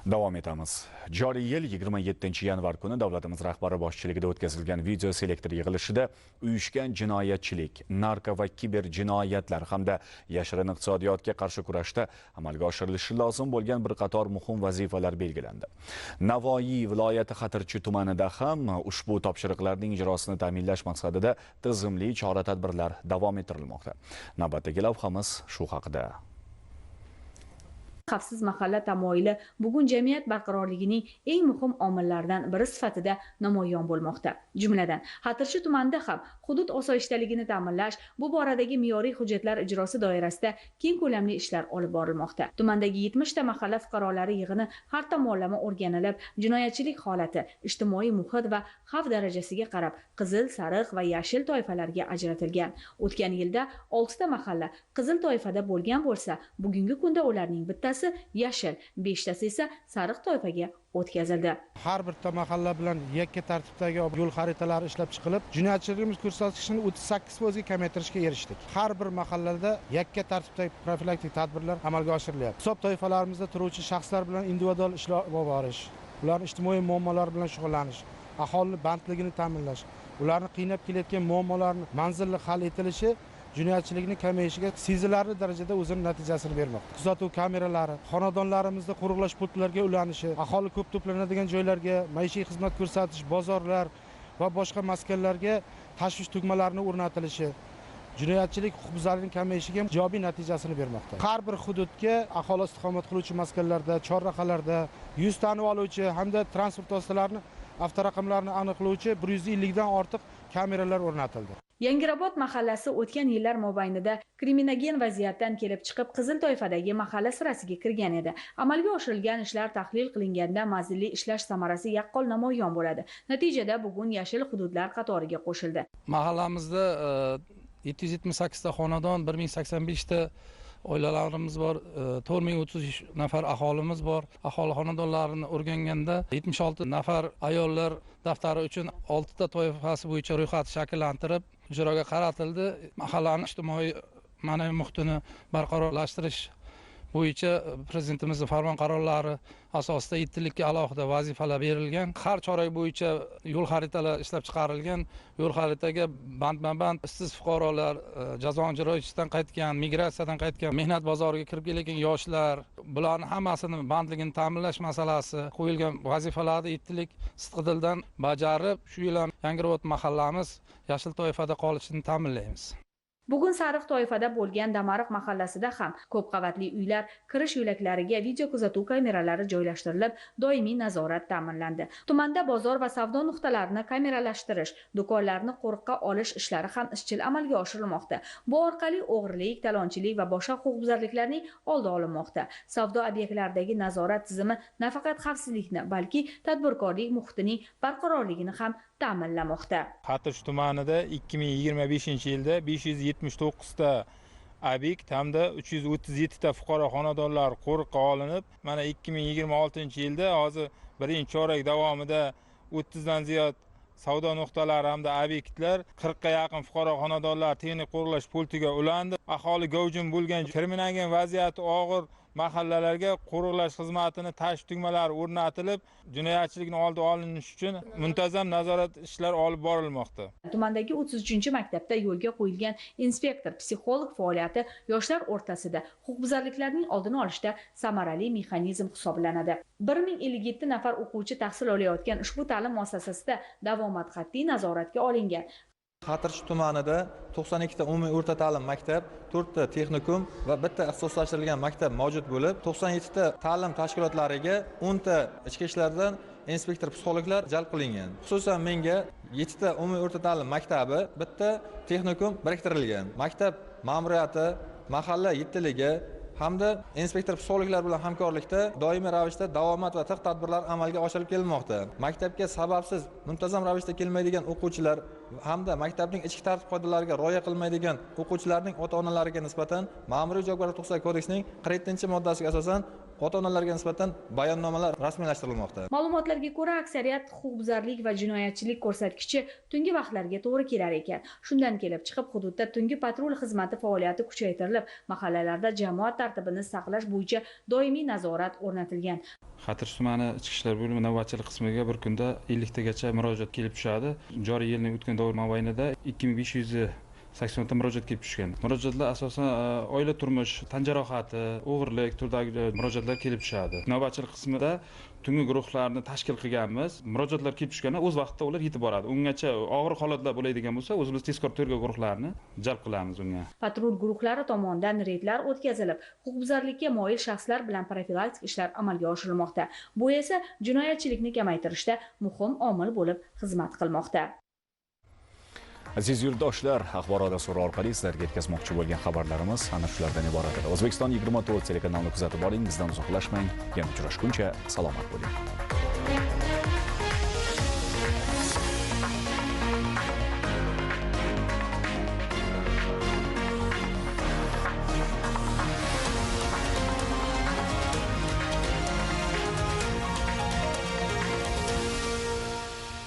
Davom etamiz. Joriy yil 27-yanvar kuni davlatimiz rahbari boshchiligida o'tkazilgan video selektor yig'ilishida uyushgan jinoyatchilik, narko va kiber jinoyatlar hamda yashirin iqtisodiyotga qarshi kurashda amalga oshirilishi lozim bo'lgan bir qator muhim vazifalar belgilandi. Navoiy viloyati Xatirchi tumanida ham ushbu topshiriqlarning ijrosini ta'minlash maqsadida tizimli chora-tadbirlar davom ettirilmoqda. Navbatdagi lavhamiz shu haqida. Xavfsiz mahalla tamoyili bugun jamiyat barqarorligining eng muhim omillaridan biri sifatida namoyon bo'lmoqda. Jumladan, Xatirchi tumanida ham hudud osoyishtaligini ta'minlash, bu boradagi me'yoriy hujjatlar ijrosi doirasida keng ko'lamli ishlar olib borilmoqda. Tumandagi 70 ta mahalla fuqarolari yig'ini har tomonlama o'rganilib, jinoyatchilik holati, ijtimoiy muhit va xavf darajasiga qarab qizil, sariq va yashil toifalarga ajratilgan. O'tgan yilda 6 ta mahalla qizil toifada bo'lgan bo'lsa, bugungi kunda ularning bittasi yashil, 5 tasi esa sariq toifaga o'tkazildi. Har bir mahalla bilan yakka tartibdagi yo'l xaritalari ishlab chiqilib, jinoyatchiligimiz ko'rsatkichini 38% ga kamaytirishga erishdik. Har bir mahallada yakka tartibdagi profilaktik tadbirlar amalga oshirilyapti. Hisob toifalarimizda turuvchi shaxslar bilan individual ishlar olib borish, ularning ijtimoiy muammolari bilan shug'ullanish, aholi bandligini ta'minlash, ularni qiynab kelayotgan muammolarni manzilli hal etilishi jinoyatchilikning kamayishiga sezilarli darajada o'zining natijasini bermoqda. Kuzatuv kameralari, xonadonlarimizda qo'riqlash punktlariga ulanishi, aholi ko'p to'planadigan joylarga maishiy xizmat ko'rsatish, bozorlar va boshqa maskanlarga tashvish tugmalarini o'rnatilishi jinoyatchilik huquqbuzarlikning kamayishiga ijobiy natijasini bermoqda. Har bir hududga aholi istiqomat qiluvchi maskanlarda, chorrahalarda yuz tanib oluvchi hamda transport vositalarini avtoraqamlarini aniqlovchi 150 dan ortiq kameralar o'rnatildi. Yangirobod mahallasi o'tgan yillar mobaynida kriminogen vaziyatdan kelib chiqib qizil toifadagi mahalla sirasiga kirgan edi. Amalga oshirilgan ishlar tahlil qilinganda manzilli ishlash samarasi yaqqol namoyon bo'ladi. Natijada bugun yashil hududlar qatoriga qo'shildi. Mahallamizda 778 ta xonadon, 1085 ta oilalarimiz bor, 4033 nafar aholimiz bor. Aholi xonadonlarini o'rganganda 76 nafar ayollar daftari uchun 6 ta toifasi bo'yicha ro'yxat shakllantirib ijroga qaratildi. Mahallaning ijtimoiy ma'naviy muhitini barqarorlashtirish bo'yicha prezidentimizning farmon qarorlari asosida 7 yillikka alohida vazifalar berilgan. Har chorak bo'yicha yo'l xaritalari ishlab chiqarilgan. Yo'l xaritaga bandma-band ishsiz fuqarolar, jazoni ijro etishdan qaytgan, migratsiyadan qaytgan, mehnat bozoriga kirib kelgan yoshlar, bularning hammasini bandligini ta'minlash masalasi qo'yilgan vazifalarni 7 yillik sidqidildan bajarib, shu yil ham Yangirobod mahallamiz yashil toifada qolishini ta'minlaymiz. Bugun sariq toifada bo'lgan Damariq mahallasida ham ko'p qavatli uylar kirish yo'laklariga video kuzatuv kameralari joylashtirilib, doimiy nazorat ta'minlandi. Tumanda bozor va savdo nuqtalarini kameralashtirish, do'konlarni qo'riqqa olish ishlari ham izchil amalga oshirilmoqda. Bu orqali o'g'rilik, talonchilik va boshqa huquqbuzarliklarning oldi olinmoqda. Savdo obyektlaridagi nazorat tizimi nafaqat xavfsizlikni, balki tadbirkorlik muhitining barqarorligini ham ta'minlamoqda. Xatirchi tumanida 2025-yilda 579 ta obyekt hamda 337 ta fuqaro xonadonlar qo'riqqa olinib, mana 2026-yilda hozir birinchi chorak davomida 30 dan ziyod savdo nuqtalari hamda obyektlar, 40 ga yaqin fuqaro xonadonlar texnik qo'riqlash punktiga ulandi. Aholi gavjum bo'lgan kriminogen vaziyati og'ir mahallalarga qo'riqlash xizmatini tashvish tugmalari o'rnatilib, jinoyatchilikning oldi olinishi uchun muntazam nazorat ishlari olib borilmoqda. Tumandagi 33-maktabda yo'lga qo'yilgan inspektor psixolog faoliyati yoshlar o'rtasida huquqbuzarliklarning oldini olishda samarali mexanizm hisoblanadi. 1057 nafar o'quvchi tahsil olayotgan ushbu ta'lim muassasasida davomat qat'iy nazoratga olingan. Xatirchi tumanida 92 ta umumiy o'rta ta'lim maktab, 4 ta texnikum va 1 ta ixtisoslashtirilgan maktab mavjud bo'lib, 97 ta ta'lim tashkilotlariga 10 ta ichki ishlardan inspektor psixologlar jalb qilingan. Xususan menga 7 ta umumiy o'rta ta'lim maktabi, 1 ta texnikum biriktirilgan. Maktab ma'muriyati mahalla yettiligi hamda inspektor psixologlar bilan hamkorlikda doimiy ravishda davomat va tiq tadbirlar amalga oshirib kelinmoqda. Maktabga sababsiz muntazam ravishda kelmaydigan o'quvchilar hamda maktabning ichki tartib qoidalariga rioya qilmaydigan o'quvchilarning ota-onalariga nisbatan Ma'muriy javobgarlik to'g'risidagi kodeksning 47-moddasiga asosan ota-onalarga nisbatan bayonnomalar rasmiylashtirilmoqda. Ma'lumotlarga ko'ra, aksariyat huquqbuzarlik va jinoyatchilik ko'rsatkichi tungi vaqtlarga to'g'ri kelar ekan. Shundan kelib chiqib, hududda tungi patrul xizmati faoliyati kuchaytirilib, mahallalarda jamoat tartibini saqlash bo'yicha doimiy nazorat o'rnatilgan. Xatirchi tumani ichki ishlar bo'limi navbatchilik qismiga bir kunda 50 tagacha murojaat kelib tushadi. Joriy yilning o'tgan davr mobaynida 2580 ta murojaat kelib tushgan. Murojaatlar asosan oila turmush, tan jarohati, o'g'irlik turdagi murojaatlar kelib tushadi. Navbatchilik qismida tungi guruhlarni tashkil qilganmiz. Murojaatlar kelib tushganda o'z vaqtida ular yetib boradi. Ungacha og'ir holatlar bo'ladigan bo'lsa, o'zimiz tezkor tergov guruhlarini jalb qilamiz unga. Patrul guruhlari tomonidan reydlar o'tkazilib, huquqbuzarlikka moyil shaxslar bilan profilaktik ishlar amalga oshirilmoqda. Bu esa jinoyatchilikni kamaytirishda muhim omil bo'lib xizmat qilmoqda. Aziz yurtdoshlar, axborot dasturi orqali sizlarga yetkazmoqchi bo'lgan xabarlarimiz ana shulardan iborat edi. O'zbekiston 24 telekanalini kuzatib boring, bizdan uzoqlashmang. Yana uchrashguncha salomat bo'ling.